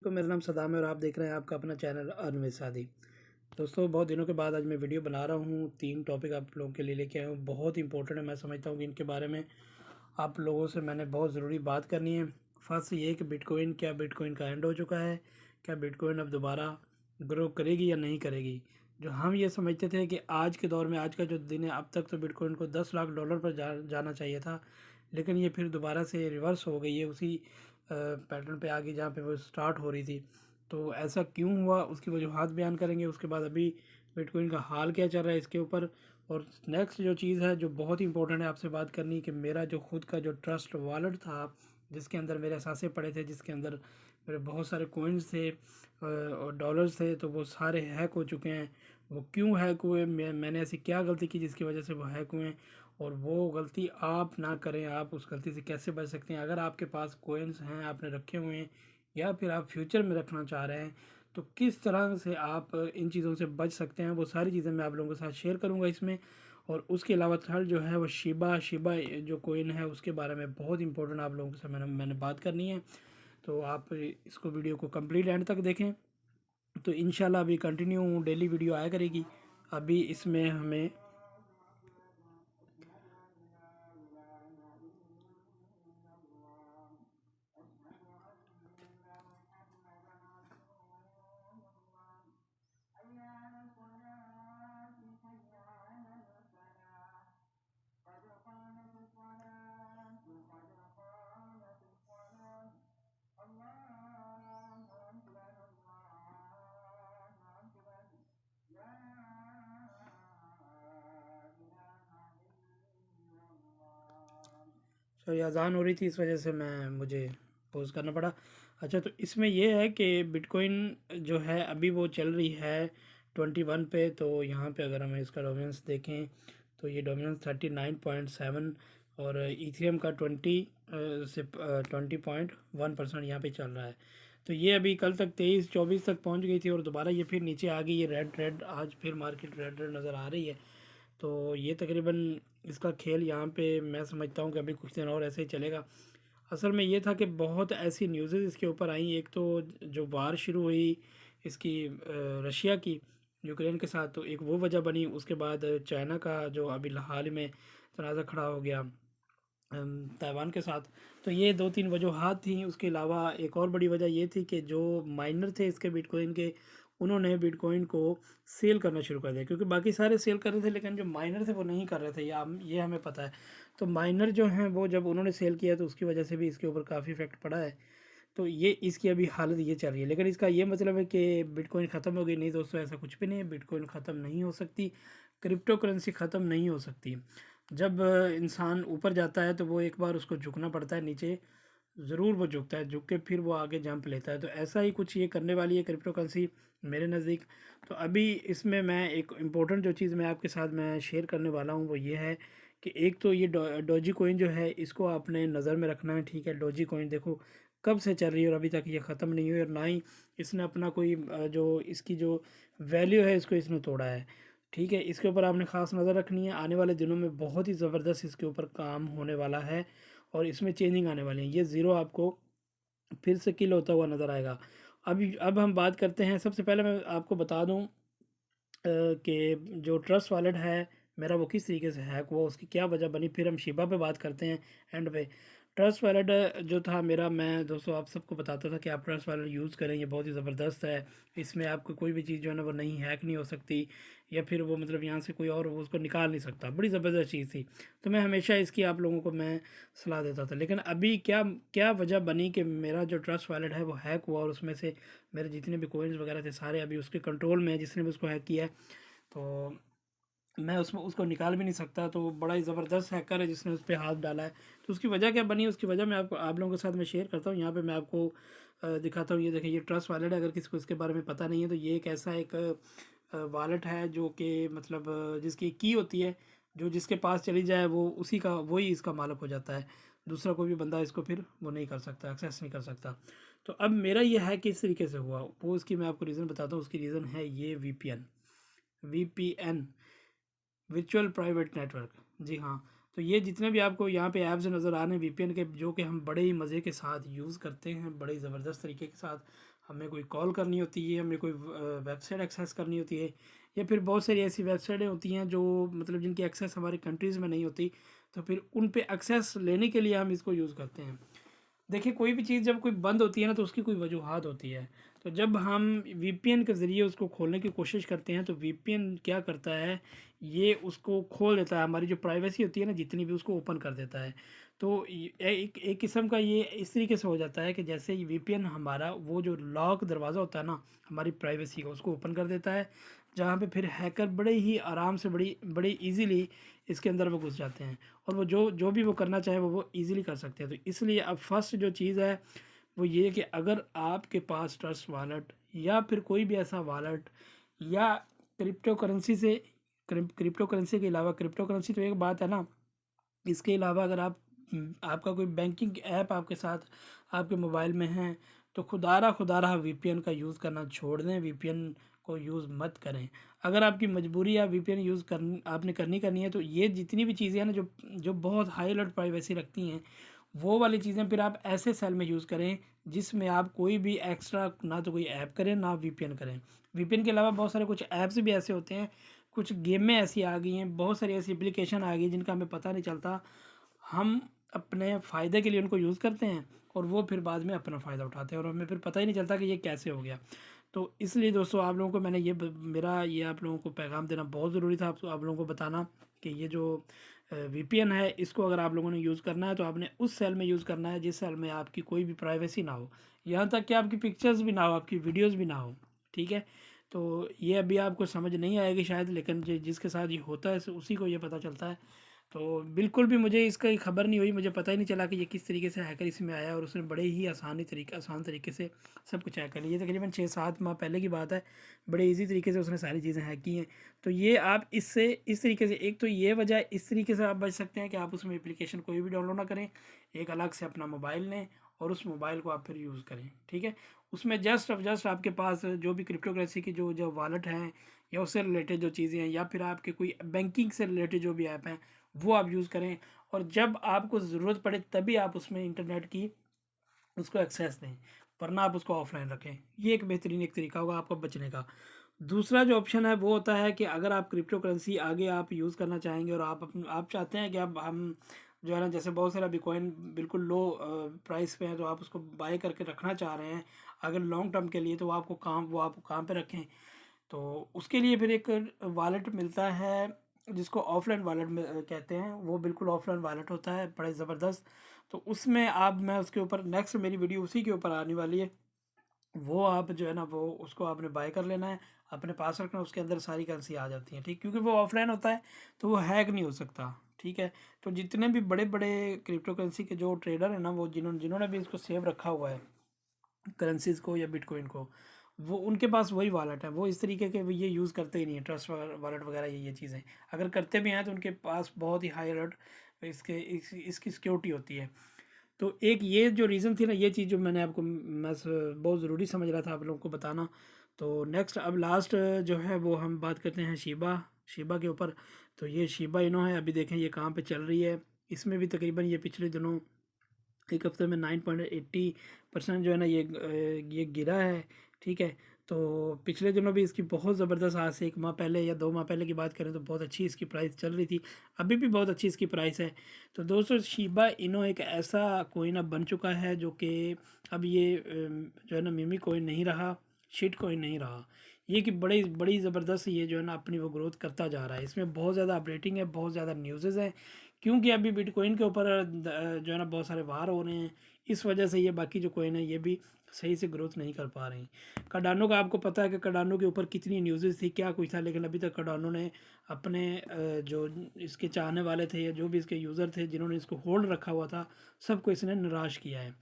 दोस्तों मेरा नाम सदाम है और आप देख रहे हैं आपका अपना चैनल अर्न विद सादी। दोस्तों बहुत दिनों के बाद आज मैं वीडियो बना रहा हूँ। 3 टॉपिक आप लोगों के लिए लेके आया हूँ, बहुत इंपॉर्टेंट है। मैं समझता हूँ कि इनके बारे में आप लोगों से मैंने बहुत ज़रूरी बात करनी है। फर्स्ट ये कि बिटकॉइन, क्या बिटकॉइन का एंड हो चुका है? क्या बिटकॉइन अब दोबारा ग्रो करेगी या नहीं करेगी? जो हम ये समझते थे कि आज के दौर में, आज का जो दिन है, अब तक तो बिटकॉइन को 10 लाख डॉलर पर जाना चाहिए था, लेकिन ये फिर दोबारा से रिवर्स हो गई है उसी पैटर्न पे आ गई जहाँ पे वो स्टार्ट हो रही थी। तो ऐसा क्यों हुआ, उसकी वजूहत बयान करेंगे। उसके बाद अभी बिटकॉइन का हाल क्या चल रहा है इसके ऊपर। और नेक्स्ट जो चीज़ है जो बहुत इंपॉर्टेंट है आपसे बात करनी, कि मेरा जो खुद का जो ट्रस्ट वॉलेट था, जिसके अंदर मेरे असासे पड़े थे, जिसके अंदर मेरे बहुत सारे कोइंस थे और डॉलर्स थे, तो वो सारे हैक हो चुके हैं। वो क्यों हैक हुए, मैंने ऐसी क्या गलती की जिसकी वजह से वो हैक हुए हैं, और वो गलती आप ना करें। आप उस गलती से कैसे बच सकते हैं? अगर आपके पास कोइंस हैं, आपने रखे हुए हैं, या फिर आप फ्यूचर में रखना चाह रहे हैं, तो किस तरह से आप इन चीज़ों से बच सकते हैं, वो सारी चीज़ें मैं आप लोगों के साथ शेयर करूंगा इसमें। और उसके अलावा थर्ड जो है वो शिबा शिबा जो कोइन है, उसके बारे में बहुत इंपॉर्टेंट आप लोगों के साथ मैंने बात करनी है। तो आप इसको वीडियो को कंप्लीट एंड तक देखें। तो इंशाल्लाह अभी कंटिन्यू डेली वीडियो आया करेगी। अभी इसमें हमें तो ये अज़ान हो रही थी, इस वजह से मुझे पॉज़ करना पड़ा। अच्छा, तो इसमें ये है कि बिटकॉइन जो है अभी वो चल रही है 21 पे। तो यहाँ पे अगर हम इसका डोमिनेंस देखें तो ये डोमिनेंस 39.7 और इथेरियम का 20.1% यहाँ पे चल रहा है। तो ये अभी कल तक 23-24 तक पहुँच गई थी और दोबारा ये फिर नीचे आ गई। ये रेड रेड आज फिर मार्केट रेड रेड नज़र आ रही है। तो ये तकरीबन इसका खेल यहाँ पे मैं समझता हूँ कि अभी कुछ दिन और ऐसे ही चलेगा। असल में ये था कि बहुत ऐसी न्यूज़ेस इसके ऊपर आई। एक तो जो वार शुरू हुई इसकी रशिया की यूक्रेन के साथ, तो एक वो वजह बनी। उसके बाद चाइना का जो अभी हाल में तनाज़ा खड़ा हो गया ताइवान के साथ। तो ये 2-3 वजूहात थी। उसके अलावा एक और बड़ी वजह ये थी कि जो माइनर थे इसके बिटकॉइन के, उन्होंने बिटकॉइन को सेल करना शुरू कर दिया, क्योंकि बाकी सारे सेल कर रहे थे लेकिन जो माइनर थे वो नहीं कर रहे थे, ये हमें पता है। तो माइनर जो हैं वो जब उन्होंने सेल किया तो उसकी वजह से भी इसके ऊपर काफ़ी इफेक्ट पड़ा है। तो ये इसकी अभी हालत ये चल रही है। लेकिन इसका ये मतलब है कि बिटकॉइन ख़त्म हो गई? नहीं दोस्तों, ऐसा कुछ भी नहीं है। बिटकॉइन ख़त्म नहीं हो सकती, क्रिप्टो करेंसी ख़त्म नहीं हो सकती। जब इंसान ऊपर जाता है तो वो एक बार उसको झुकना पड़ता है, नीचे ज़रूर वो झुकता है, झुक के फिर वो आगे जंप लेता है। तो ऐसा ही कुछ ये करने वाली है क्रिप्टो करेंसी मेरे नज़दीक। तो अभी इसमें मैं एक इम्पोर्टेंट जो चीज़ मैं आपके साथ मैं शेयर करने वाला हूँ वो ये है कि एक तो ये डोजी कॉइन जो है, इसको आपने नज़र में रखना है। ठीक है, डोजी कॉइन देखो कब से चल रही है और अभी तक ये ख़त्म नहीं हुई, और ना ही इसने अपना कोई जो इसकी जो वैल्यू है इसको इसने तोड़ा है। ठीक है, इसके ऊपर आपने ख़ास नज़र रखनी है। आने वाले दिनों में बहुत ही ज़बरदस्त इसके ऊपर काम होने वाला है और इसमें चेंजिंग आने वाली है। ये ज़ीरो आपको फिर से किल होता हुआ नज़र आएगा। अब हम बात करते हैं। सबसे पहले मैं आपको बता दूं कि जो ट्रस्ट वॉलेट है मेरा वो किस तरीके से हैक हुआ, उसकी क्या वजह बनी, फिर हम शिबा पे बात करते हैं एंड पे। ट्रस्ट वॉलेट जो था मेरा, मैं दोस्तों आप सबको बताता था कि आप ट्रस्ट वॉलेट यूज़ करें, ये बहुत ही ज़बरदस्त है। इसमें आपको कोई भी चीज़ जो है ना वो नहीं हैक नहीं हो सकती, या फिर वो मतलब यहाँ से कोई और वो उसको निकाल नहीं सकता। बड़ी ज़बरदस्त चीज़ थी। तो मैं हमेशा इसकी आप लोगों को मैं सलाह देता था। लेकिन अभी क्या क्या वजह बनी कि मेरा जो ट्रस्ट वॉलेट है वो हैक हुआ, और उसमें से मेरे जितने भी कोइंस वगैरह थे सारे अभी उसके कंट्रोल में है, जिसने भी उसको हैक किया है। तो मैं उसमें उसको निकाल भी नहीं सकता। तो बड़ा ही ज़बरदस्त हैकर है जिसने उस पर हाथ डाला है। तो उसकी वजह क्या बनी, उसकी वजह मैं आपको आप लोगों के साथ मैं शेयर करता हूँ। यहाँ पे मैं आपको दिखाता हूँ। ये देखिए, ये ट्रस्ट वॉलेट है। अगर किसी को इसके बारे में पता नहीं है तो ये एक ऐसा एक वॉलेट है जो कि मतलब जिसकी की होती है, जो जिसके पास चली जाए वो उसी का वही इसका मालिक हो जाता है। दूसरा कोई भी बंदा इसको फिर वो नहीं कर सकता, एक्सेस नहीं कर सकता। तो अब मेरा ये है किस तरीके से हुआ, वो उसकी मैं आपको रीज़न बताता हूँ। उसकी रीज़न है ये वीपीएन, वर्चुअल प्राइवेट नेटवर्क। जी हाँ। तो ये जितने भी आपको यहाँ पे ऐप्स नज़र आ रहे हैं वीपीएन के, जो कि हम बड़े ही मज़े के साथ यूज़ करते हैं, बड़े ज़बरदस्त तरीके के साथ हमें कोई कॉल करनी होती है, हमें कोई वेबसाइट एक्सेस करनी होती है, या फिर बहुत सारी ऐसी वेबसाइटें होती हैं जो मतलब जिनकी एक्सेस हमारी कंट्रीज़ में नहीं होती, तो फिर उन पे एक्सेस लेने के लिए हम इसको यूज़ करते हैं। देखिए कोई भी चीज़ जब कोई बंद होती है ना तो उसकी कोई वजूहात होती है। तो जब हम वीपीएन के ज़रिए उसको खोलने की कोशिश करते हैं तो वीपीएन क्या करता है, ये उसको खोल देता है, हमारी जो प्राइवेसी होती है ना जितनी भी, उसको ओपन कर देता है। तो एक एक किस्म का ये इस तरीके से हो जाता है कि जैसे ये वीपीएन हमारा वो जो लॉक दरवाज़ा होता है ना हमारी प्राइवेसी का, उसको ओपन कर देता है, जहाँ पे फिर हैकर बड़े ही आराम से बड़ी बड़ी इजीली इसके अंदर वो घुस जाते हैं, और वो जो जो भी वो करना चाहे वो ईज़िली कर सकते हैं। तो इसलिए अब फर्स्ट जो चीज़ है वो ये है कि अगर आपके पास ट्रस्ट वॉलेट या फिर कोई भी ऐसा वॉलेट या क्रिप्टो करेंसी से क्रिप्टो करेंसी के अलावा, क्रिप्टो करेंसी तो एक बात है ना, इसके अलावा अगर आप आपका कोई बैंकिंग ऐप आपके साथ आपके मोबाइल में है तो खुदारा वीपीएन का यूज़ करना छोड़ दें, वीपीएन को यूज़ मत करें। अगर आपकी मजबूरी या वीपीएन यूज़ आपने करनी है तो ये जितनी भी चीज़ें हैं ना जो जो बहुत हाई अलर्ट प्राइवेसी रखती हैं, वो वाली चीज़ें फिर आप ऐसे सेल में यूज़ करें जिसमें आप कोई भी एक्स्ट्रा ना तो कोई ऐप करें ना वीपीएन करें। वीपीएन के अलावा बहुत सारे कुछ ऐप्स भी ऐसे होते हैं, कुछ गेमें ऐसी आ गई हैं, बहुत सारी ऐसी एप्लीकेशन आ गई जिनका हमें पता नहीं चलता, हम अपने फ़ायदे के लिए उनको यूज़ करते हैं और वो फिर बाद में अपना फ़ायदा उठाते हैं और हमें फिर पता ही नहीं चलता कि ये कैसे हो गया। तो इसलिए दोस्तों आप लोगों को मैंने मेरा ये आप लोगों को पैगाम देना बहुत ज़रूरी था, आप लोगों को बताना कि ये जो वीपीएन है इसको अगर आप लोगों ने यूज़ करना है तो आपने उस सेल में यूज़ करना है जिस सेल में आपकी कोई भी प्राइवेसी ना हो, यहाँ तक कि आपकी पिक्चर्स भी ना हो, आपकी वीडियोज़ भी ना हो। ठीक है, तो ये अभी आपको समझ नहीं आएगी शायद, लेकिन जिसके साथ ये होता है उसी को ये पता चलता है। तो बिल्कुल भी मुझे इसका खबर नहीं हुई, मुझे पता ही नहीं चला कि ये किस तरीके से हैकर इसमें आया और उसने बड़े ही आसान तरीके से सब कुछ हैक कर लिया। ये तकरीबन 6-7 माह पहले की बात है, बड़े इजी तरीके से उसने सारी चीज़ें हैक की हैं। तो ये आप इससे इस तरीके से, एक तो ये वजह इस तरीके से आप बच सकते हैं कि आप उसमें एप्लीकेशन कोई भी डाउनलोड ना करें, एक अलग से अपना मोबाइल लें और उस मोबाइल को आप फिर यूज़ करें। ठीक है, उसमें जस्ट आपके पास जो भी क्रिप्टो करेंसी की जो जो वॉलेट हैं या उससे रिलेटेड जो चीज़ें हैं या फिर आपके कोई बैंकिंग से रिलेटेड जो भी ऐप हैं वो आप यूज़ करें, और जब आपको ज़रूरत पड़े तभी आप उसमें इंटरनेट की उसको एक्सेस दें, वरना आप उसको ऑफलाइन रखें। ये एक बेहतरीन एक तरीका होगा आपका बचने का। दूसरा जो ऑप्शन है वो होता है कि अगर आप क्रिप्टो करेंसी आगे आप यूज़ करना चाहेंगे और आप चाहते हैं कि अब हम जो है ना, जैसे बहुत सारा बिटकॉइन बिल्कुल लो प्राइस पे है तो आप उसको बाय करके रखना चाह रहे हैं अगर लॉन्ग टर्म के लिए, तो वो आप काम पे रखें। तो उसके लिए फिर एक वॉलेट मिलता है जिसको ऑफलाइन वॉलेट में कहते हैं, वो बिल्कुल ऑफलाइन वॉलेट होता है बड़ा ज़बरदस्त। तो उसमें आप मैं उसके ऊपर नेक्स्ट मेरी वीडियो उसी के ऊपर आने वाली है, वो आप जो है ना वो उसको आपने बाय कर लेना है, अपने पास रखना, उसके अंदर सारी करेंसी आ जाती है। ठीक, क्योंकि वो ऑफलाइन होता है तो वो हैक नहीं हो सकता। ठीक है, तो जितने भी बड़े बड़े क्रिप्टो करेंसी के जो ट्रेडर हैं ना, वो जिन्होंने जिन्होंने भी इसको सेव रखा हुआ है करेंसीज़ को या बिटकॉइन को, वो उनके पास वही वॉलेट है, वो इस तरीके के ये यूज़ करते ही नहीं है, ट्रस्ट वॉलेट वगैरह ये चीज़ें अगर करते भी हैं तो उनके पास बहुत ही हाई अलर्ट इसकी सिक्योरिटी होती है। तो एक ये जो रीज़न थी ना, ये चीज़ जो मैंने आपको बहुत ज़रूरी समझ रहा था आप लोगों को बताना। तो नेक्स्ट अब लास्ट जो है वो हम बात करते हैं शिबा शिबा के ऊपर। तो ये शिबा इनो है, अभी देखें ये कहाँ पे चल रही है। इसमें भी तकरीबन ये पिछले दिनों एक हफ्ते में 9.80% जो है ना ये गिरा है। ठीक है, तो पिछले दिनों भी इसकी बहुत ज़बरदस्त, आज से 1 माह पहले या 2 माह पहले की बात करें तो बहुत अच्छी इसकी प्राइस चल रही थी, अभी भी बहुत अच्छी इसकी प्राइस है। तो दोस्तों शिबा इनो एक ऐसा कोइन अब बन चुका है जो कि अब ये जो है ना मिमी कोइन नहीं रहा, शिट कोइन नहीं रहा, ये कि बड़ी बड़ी ज़बरदस्त ये जो है ना अपनी वो ग्रोथ करता जा रहा है। इसमें बहुत ज़्यादा अपडेटिंग है, बहुत ज़्यादा न्यूज़ हैं, क्योंकि अभी बिटकॉइन के ऊपर जो है ना बहुत सारे वार हो रहे हैं, इस वजह से ये बाकी जो कोइन है ये भी सही से ग्रोथ नहीं कर पा रही। कार्डानो का आपको पता है कि कार्डानो के ऊपर कितनी न्यूज़ थी, क्या कुछ था, लेकिन अभी तक कार्डानो ने अपने जो इसके चाहने वाले थे या जो भी इसके यूज़र थे जिन्होंने इसको होल्ड रखा हुआ था, सबको इसने निराश किया है।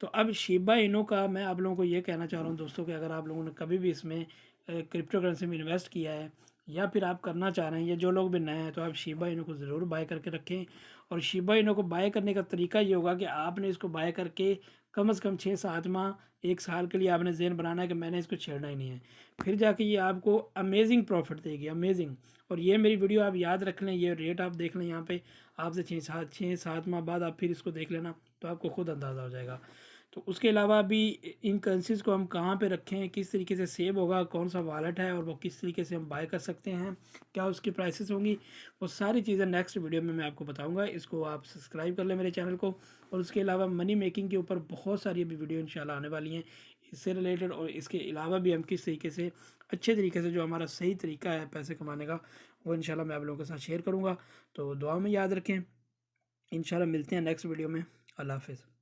तो अब शिबा इनो का मैं आप लोगों को ये कहना चाह रहा हूँ दोस्तों कि अगर आप लोगों ने कभी भी इसमें क्रिप्टो करेंसी में इन्वेस्ट किया है या फिर आप करना चाह रहे हैं, या जो लोग भी नए हैं, तो आप शिबा इनो को ज़रूर बाय करके रखें। और शिबा इनो को बाय करने का तरीका ये होगा कि आपने इसको बाय करके कम से कम 6-7 माह 1 साल के लिए आपने ज़हन बनाना है कि मैंने इसको छेड़ना ही नहीं है, फिर जाके ये आपको अमेजिंग प्रॉफिट देगी, अमेजिंग। और ये मेरी वीडियो आप याद रख लें, ये रेट आप देख लें यहाँ पे, आपसे 6-7 माह बाद आप फिर इसको देख लेना तो आपको खुद अंदाज़ा हो जाएगा। तो उसके अलावा भी इन करेंसीज़ को हम कहाँ पे रखें, किस तरीके से सेव होगा, कौन सा वॉलेट है और वो किस तरीके से हम बाय कर सकते हैं, क्या उसकी प्राइसेस होंगी, वो सारी चीज़ें नेक्स्ट वीडियो में मैं आपको बताऊंगा। इसको आप सब्सक्राइब कर लें मेरे चैनल को। और उसके अलावा मनी मेकिंग के ऊपर बहुत सारी अभी वीडियो इंशाल्लाह आने वाली हैं इससे रिलेटेड, और इसके अलावा भी हम किस तरीके से अच्छे तरीके से जो हमारा सही तरीका है पैसे कमाने का, वो इंशाल्लाह मैं आप लोगों के साथ शेयर करूँगा। तो दुआ में याद रखें, इंशाल्लाह मिलते हैं नेक्स्ट वीडियो में। अल्लाह हाफ़िज़।